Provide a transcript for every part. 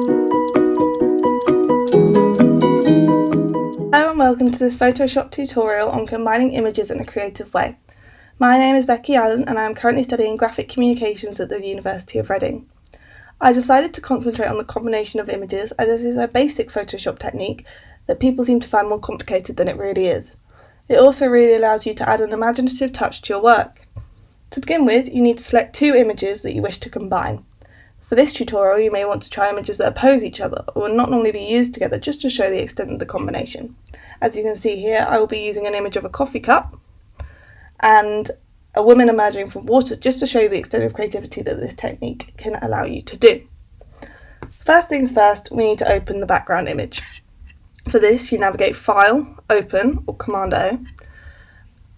Hello and welcome to this Photoshop tutorial on combining images in a creative way. My name is Becky Allen and I am currently studying graphic communications at the University of Reading. I decided to concentrate on the combination of images as this is a basic Photoshop technique that people seem to find more complicated than it really is. It also really allows you to add an imaginative touch to your work. To begin with, you need to select two images that you wish to combine. For this tutorial, you may want to try images that oppose each other or will not normally be used together just to show the extent of the combination. As you can see here, I will be using an image of a coffee cup and a woman emerging from water just to show you the extent of creativity that this technique can allow you to do. First things first, we need to open the background image. For this, you navigate File, Open, or Command O,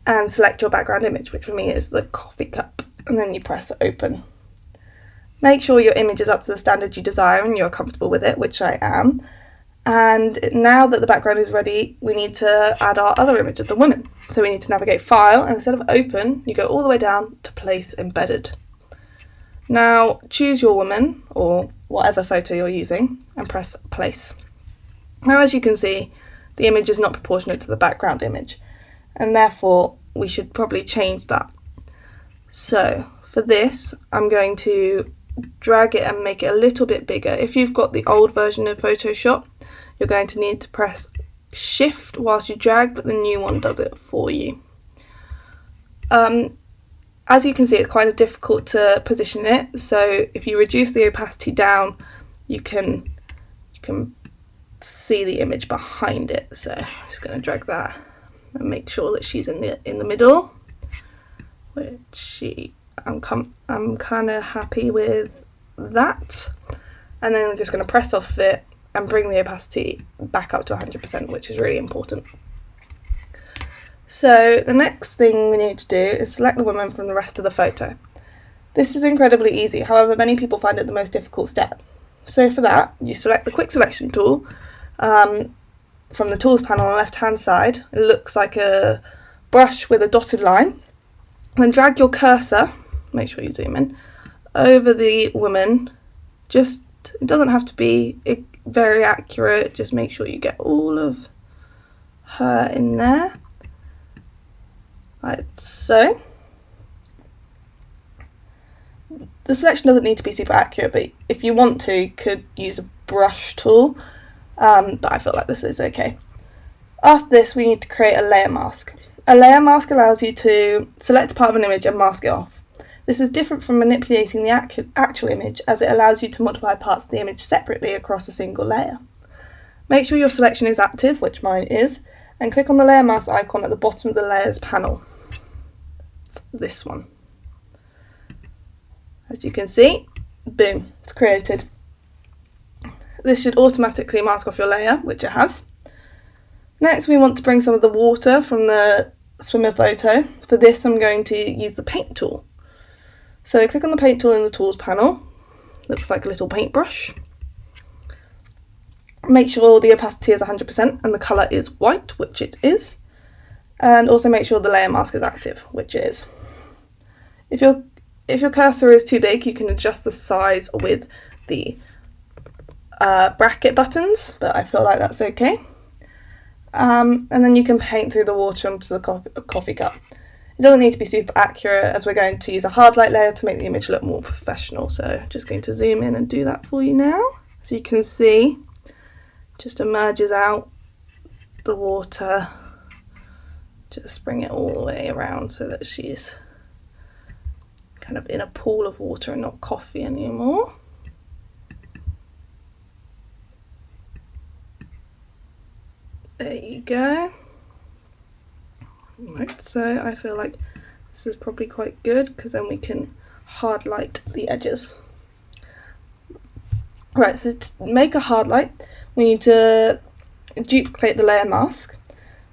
and select your background image, which for me is the coffee cup, and then you press Open. Make sure your image is up to the standard you desire and you're comfortable with it, which I am. And now that the background is ready, we need to add our other image of the woman. So we need to navigate File, and instead of Open, you go all the way down to Place Embedded. Now choose your woman, or whatever photo you're using, and press Place. Now as you can see, the image is not proportionate to the background image, and therefore we should probably change that. So for this, I'm going to drag it and make it a little bit bigger. If you've got the old version of Photoshop, you're going to need to press Shift whilst you drag, but the new one does it for you. As you can see, it's quite difficult to position it, so if you reduce the opacity down, you can see the image behind it. So I'm just going to drag that and make sure that she's in the middle, which I'm kind of happy with that. And then I'm just going to press off it and bring the opacity back up to 100%, which is really important. So the next thing we need to do is select the woman from the rest of the photo. This is incredibly easy, however many people find it the most difficult step. So for that, you select the quick selection tool from the tools panel on the left hand side. It looks like a brush with a dotted line. Then drag your cursor, make sure you zoom in, over the woman. It doesn't have to be very accurate, just make sure you get all of her in there, like so. The selection doesn't need to be super accurate, but if you want to, you could use a brush tool, but I feel like this is okay. After this, we need to create a layer mask. A layer mask allows you to select a part of an image and mask it off. This is different from manipulating the actual image, as it allows you to modify parts of the image separately across a single layer. Make sure your selection is active, which mine is, and click on the layer mask icon at the bottom of the layers panel. This one. As you can see, boom, it's created. This should automatically mask off your layer, which it has. Next, we want to bring some of the water from the swimmer photo. For this, I'm going to use the paint tool. So click on the paint tool in the tools panel. Looks like a little paintbrush. Make sure the opacity is 100% and the colour is white, which it is. And also make sure the layer mask is active, which it is. If your cursor is too big, you can adjust the size with the bracket buttons, but I feel like that's okay. And then you can paint through the water onto the coffee cup. It doesn't need to be super accurate, as we're going to use a hard light layer to make the image look more professional. So just going to zoom in and do that for you now. So you can see, just emerges out the water. Just bring it all the way around so that she's kind of in a pool of water and not coffee anymore. There you go. Right, so I feel like this is probably quite good because then we can hard light the edges. Right, so to make a hard light, we need to duplicate the layer mask.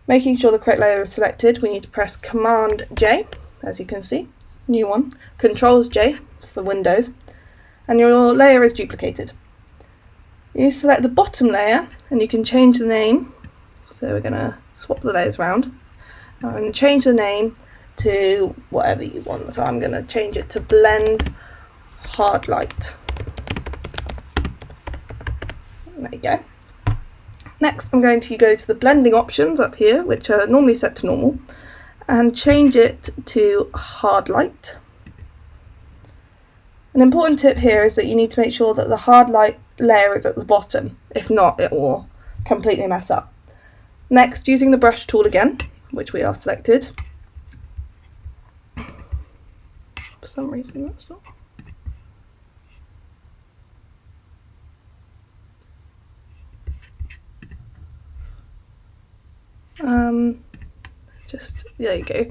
Making sure the correct layer is selected, we need to press Command J, as you can see, new one, Controls J for Windows, and your layer is duplicated. You select the bottom layer and you can change the name. So we're going to swap the layers around and change the name to whatever you want. So I'm going to change it to Blend Hard Light. There you go. Next, I'm going to go to the blending options up here, which are normally set to normal, and change it to hard light. An important tip here is that you need to make sure that the hard light layer is at the bottom. If not, it will completely mess up. Next, using the brush tool again, which we are selected. For some reason that's not. Just there you go.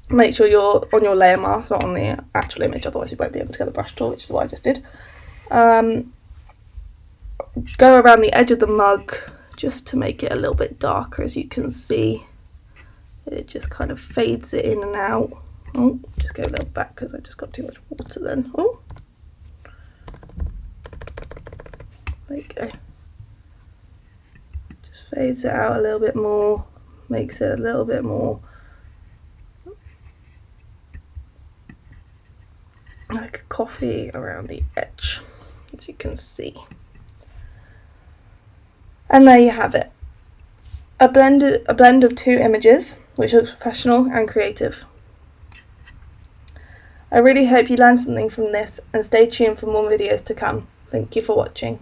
Make sure you're on your layer mask, not on the actual image, otherwise you won't be able to get the brush tool, which is what I just did. Go around the edge of the mug just to make it a little bit darker. As you can see, it just kind of fades it in and out. Oh, just go a little back because I just got too much water then. Oh, there you go. Just fades it out a little bit more, makes it a little bit more like coffee around the edge, as you can see. And there you have it. A blend of two images, which looks professional and creative. I really hope you learned something from this and stay tuned for more videos to come. Thank you for watching.